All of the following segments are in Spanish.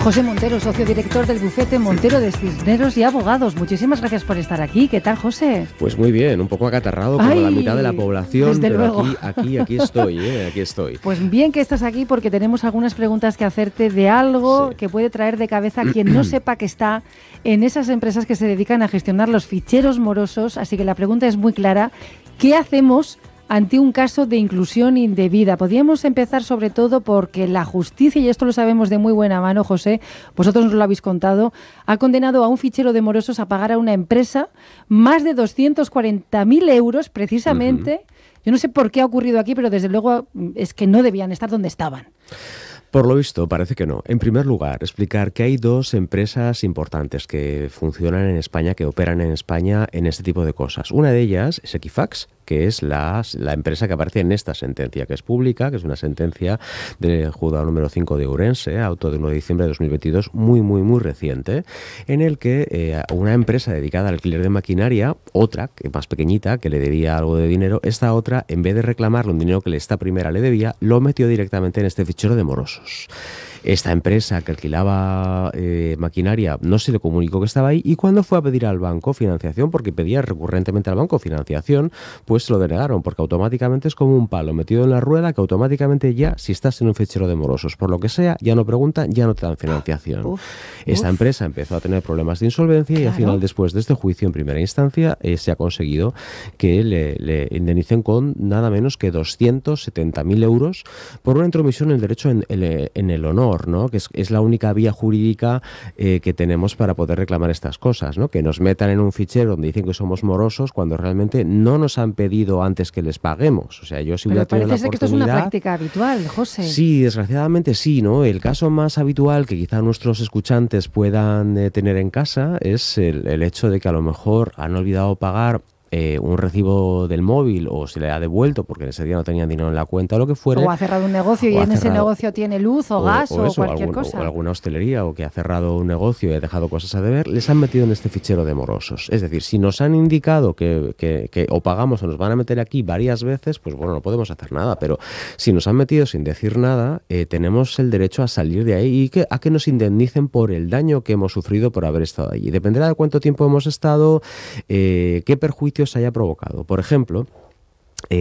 José Montero, socio director del bufete Montero de Cisneros y Abogados. Muchísimas gracias por estar aquí. ¿Qué tal, José? Pues muy bien, un poco acatarrado como la mitad de la población, desde pero luego. aquí estoy. Pues bien que estás aquí porque tenemos algunas preguntas que hacerte de algo que puede traer de cabeza a quien no sepa que está en esas empresas que se dedican a gestionar los ficheros morosos. Así que la pregunta es muy clara. ¿Qué hacemos ante un caso de inclusión indebida? Podríamos empezar sobre todo porque la justicia, y esto lo sabemos de muy buena mano, José, vosotros nos lo habéis contado, ha condenado a un fichero de morosos a pagar a una empresa más de 240.000 euros precisamente. Yo no sé por qué ha ocurrido aquí, pero desde luego es que no debían estar donde estaban. Por lo visto, parece que no. En primer lugar, explicar que hay dos empresas importantes que funcionan en España, que operan en España en este tipo de cosas. Una de ellas es Equifax, que es la empresa que aparece en esta sentencia, que es pública, que es una sentencia del juzgado número 5 de Ourense, auto de 1 de diciembre de 2022, muy reciente, en el que una empresa dedicada al alquiler de maquinaria, otra, que más pequeñita, que le debía algo de dinero, esta otra, en vez de reclamarle un dinero que esta primera le debía, lo metió directamente en este fichero de morosos. Esta empresa que alquilaba maquinaria no se le comunicó que estaba ahí, y cuando fue a pedir al banco financiación, porque pedía recurrentemente al banco financiación, pues se lo denegaron, porque automáticamente es como un palo metido en la rueda, que automáticamente ya, si estás en un fichero de morosos, por lo que sea, ya no preguntan, ya no te dan financiación. Esta empresa empezó a tener problemas de insolvencia y al final, después de este juicio en primera instancia, se ha conseguido que le indemnicen con nada menos que 270.000 euros por una intromisión en el derecho en el honor, ¿no? Que es la única vía jurídica que tenemos para poder reclamar estas cosas, ¿no? Que nos metan en un fichero donde dicen que somos morosos cuando realmente no nos han pedido antes que les paguemos. O sea, yo si hubiera tenido la oportunidad... Pero parece ser que esto es una práctica habitual, José. Sí, desgraciadamente sí, ¿no? El caso más habitual que quizá nuestros escuchantes puedan tener en casa es el hecho de que a lo mejor han olvidado pagar un recibo del móvil, o se le ha devuelto porque en ese día no tenían dinero en la cuenta o lo que fuera. O ha cerrado un negocio y en ese negocio tiene luz o gas o cualquier cosa. O alguna hostelería, o que ha cerrado un negocio y ha dejado cosas a deber, les han metido en este fichero de morosos. Es decir, si nos han indicado que o pagamos o nos van a meter aquí varias veces, pues bueno, no podemos hacer nada. Pero si nos han metido sin decir nada, tenemos el derecho a salir de ahí y a que nos indemnicen por el daño que hemos sufrido por haber estado allí. Dependerá de cuánto tiempo hemos estado, qué perjuicio se haya provocado. Por ejemplo,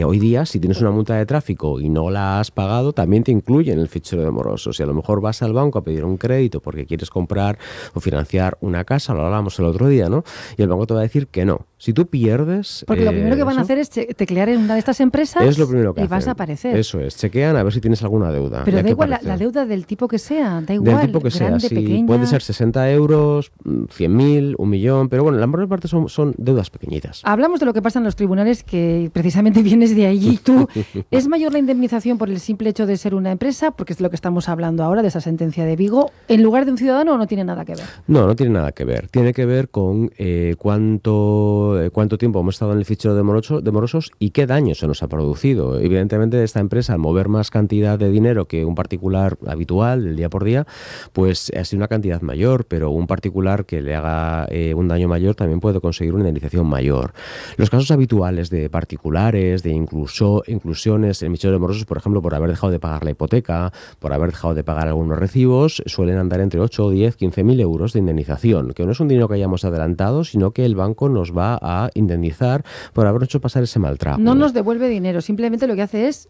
hoy día, si tienes una multa de tráfico y no la has pagado, también te incluye en el fichero de morosos. Si a lo mejor vas al banco a pedir un crédito porque quieres comprar o financiar una casa, lo hablábamos el otro día, ¿no? Y el banco te va a decir que no. Si tú pierdes... Porque lo primero que van a hacer es teclear en una de estas empresas, es lo primero que y hacen. Vas a aparecer. Eso es, chequean a ver si tienes alguna deuda. Pero da igual la deuda del tipo que sea, da igual, del tipo que grande, sea, sí. pequeña... Puede ser 60 euros, 100.000, 1 millón, pero bueno, la mayor parte son deudas pequeñitas. Hablamos de lo que pasa en los tribunales, que precisamente vienes de allí tú. ¿Es mayor la indemnización por el simple hecho de ser una empresa, porque es de lo que estamos hablando ahora, de esa sentencia de Vigo, en lugar de un ciudadano, o no tiene nada que ver? No tiene nada que ver. Tiene que ver con cuánto tiempo hemos estado en el fichero de morosos y qué daño se nos ha producido. Evidentemente, esta empresa, al mover más cantidad de dinero que un particular habitual, del día por día, pues ha sido una cantidad mayor, pero un particular que le haga un daño mayor también puede conseguir una indemnización mayor. Los casos habituales de particulares, de inclusiones en fichero de morosos, por ejemplo, por haber dejado de pagar la hipoteca, por haber dejado de pagar algunos recibos, suelen andar entre 8, 10, 15.000 euros de indemnización, que no es un dinero que hayamos adelantado, sino que el banco nos va a indemnizar por haber hecho pasar ese mal trago. No nos devuelve dinero, simplemente lo que hace es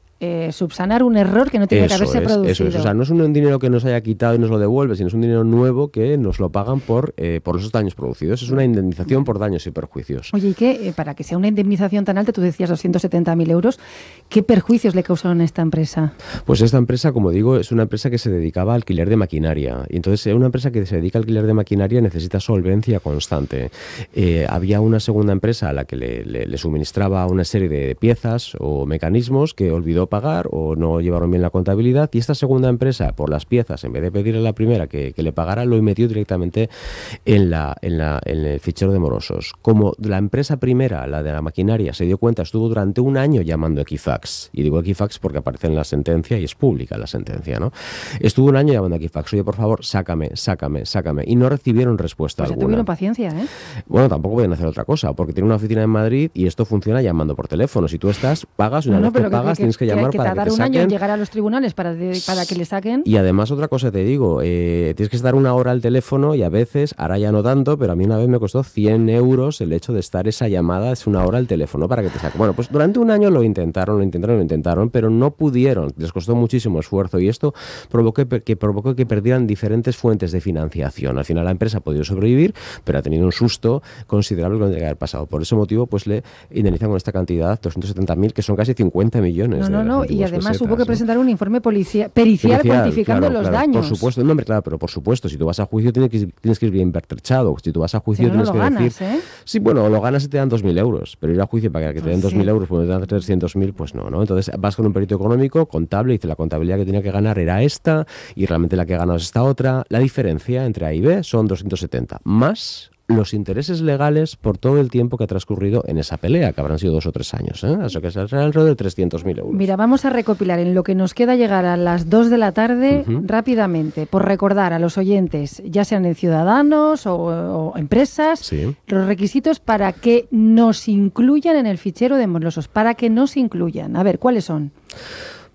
subsanar un error que no tiene que haberse producido. Eso es, o sea, no es un dinero que nos haya quitado y nos lo devuelve, sino es un dinero nuevo que nos lo pagan por esos daños producidos. Es una indemnización por daños y perjuicios. Oye, ¿y qué, para que sea una indemnización tan alta, tú decías 270.000 euros, qué perjuicios le causaron a esta empresa? Pues esta empresa, como digo, es una empresa que se dedicaba al alquiler de maquinaria. Y entonces, una empresa que se dedica al alquiler de maquinaria necesita solvencia constante. Había una segunda empresa a la que le suministraba una serie de piezas o mecanismos que olvidó pagar o no llevaron bien la contabilidad, y esta segunda empresa, por las piezas, en vez de pedirle a la primera que le pagara, lo metió directamente en el fichero de morosos. Como la empresa primera, la de la maquinaria, se dio cuenta, estuvo durante un año llamando a Equifax, y digo Equifax porque aparece en la sentencia y es pública la sentencia, ¿no? Estuvo un año llamando a Equifax, oye, por favor, sácame, y no recibieron respuesta alguna. Tuvieron paciencia, ¿eh? Bueno, tampoco pueden hacer otra cosa, porque tiene una oficina en Madrid y esto funciona llamando por teléfono. Si tú pagas, una vez que pagas, tienes que llamar llamar que para que tardar te un año saquen. en llegar a los tribunales para que le saquen. Y además otra cosa te digo, tienes que estar una hora al teléfono y a veces, ahora ya no tanto, pero a mí una vez me costó 100 euros el hecho de estar esa llamada, es una hora al teléfono para que te saquen. Bueno, pues durante un año lo intentaron, pero no pudieron, les costó muchísimo esfuerzo y esto provocó que perdieran diferentes fuentes de financiación. Al final la empresa ha podido sobrevivir, pero ha tenido un susto considerable con el que haber pasado. Por ese motivo, pues le indemnizan con esta cantidad, 270.000, que son casi 50 millones. No, y además pesetas, hubo que presentar un informe pericial cuantificando los daños. Por supuesto, no, hombre, claro, pero por supuesto, si tú vas a juicio tienes que ir bien pertrechado. Si tú vas a juicio Si no, tienes no que lo ganas, decir... ¿eh? Sí, bueno, lo ganas y te dan 2.000 euros, pero ir a juicio para que te den Pues 2.000 sí. euros, pues te dan 300.000, pues no. Entonces vas con un perito económico, contable, y dice la contabilidad que tenía que ganar era esta, y realmente la que ha ganado es esta otra. La diferencia entre A y B son 270, más los intereses legales por todo el tiempo que ha transcurrido en esa pelea, que habrán sido 2 o 3 años, ¿eh? Eso que será alrededor de 300.000 euros. Mira, vamos a recopilar en lo que nos queda llegar a las 2 de la tarde rápidamente, por recordar a los oyentes, ya sean en ciudadanos o empresas, Sí. los requisitos para que nos incluyan en el fichero de morosos, para que nos incluyan. A ver, ¿cuáles son?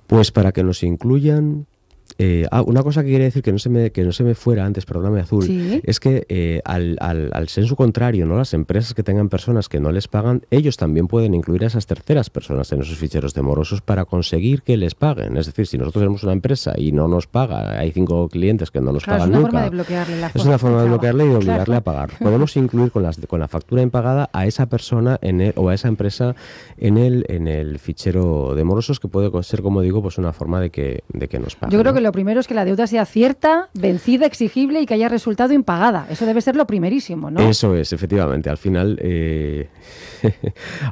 Pues para que nos incluyan... una cosa que quería decir que no se me fuera antes, perdóname, Azul, Sí. es que al sensu contrario, ¿no? Las empresas que tengan personas que no les pagan, ellos también pueden incluir a esas terceras personas en esos ficheros de morosos para conseguir que les paguen. Es decir, si nosotros tenemos una empresa y no nos paga, hay 5 clientes que no nos Claro, pagan es una nunca. forma de bloquearle la Es una forma de trabajo. bloquearle y de obligarle Claro. a pagar. Podemos incluir con la factura impagada a esa persona o a esa empresa en el fichero de morosos, que puede ser, como digo, pues una forma de que nos paguen. Yo creo ¿no? que lo primero es que la deuda sea cierta, vencida, exigible y que haya resultado impagada. Eso debe ser lo primerísimo, ¿no? Eso es, efectivamente. Al final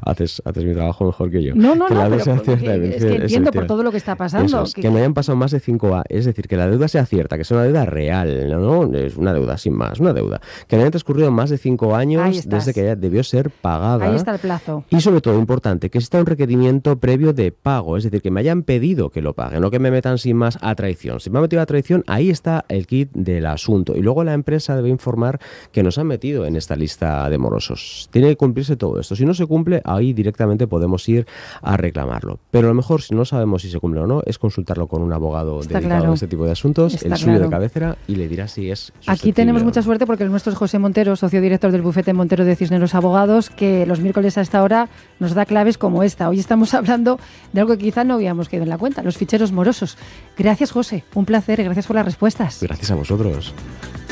haces mi trabajo mejor que yo. No, Que la pero deuda sea cierta, es que entiendo por todo lo que está pasando. Eso es, que no hayan pasado más de 5 años, es decir, que la deuda sea cierta, que sea una deuda real, no es una deuda sin más, una deuda. Que no hayan transcurrido más de 5 Ahí años estás. desde que ya debió ser pagada. Ahí está el plazo. Y sobre todo, importante, que exista un requerimiento previo de pago, es decir, que me hayan pedido que lo pague, no que me metan sin más a traición. Si me han metido a traición, ahí está el kit del asunto. Y luego la empresa debe informar que nos han metido en esta lista de morosos. Tiene que cumplirse todo esto. Si no se cumple, ahí directamente podemos ir a reclamarlo. Pero a lo mejor, si no sabemos si se cumple o no, es consultarlo con un abogado Está dedicado claro. a este tipo de asuntos, Está el suyo claro. de cabecera, y le dirá si es susceptible. Aquí tenemos o no. mucha suerte porque el nuestro es José Montero, socio director del bufete Montero de Cisneros Abogados, que los miércoles a esta hora nos da claves como esta. Hoy estamos hablando de algo que quizá no habíamos caído en la cuenta, los ficheros morosos. Gracias, José. Un placer y gracias por las respuestas. Gracias a vosotros.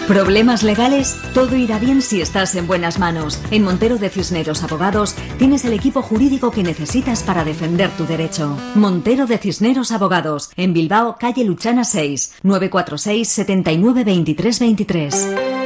¿Problemas legales? Todo irá bien si estás en buenas manos. En Montero de Cisneros Abogados tienes el equipo jurídico que necesitas para defender tu derecho. Montero de Cisneros Abogados, en Bilbao, calle Luchana 6, 946 79 23 23.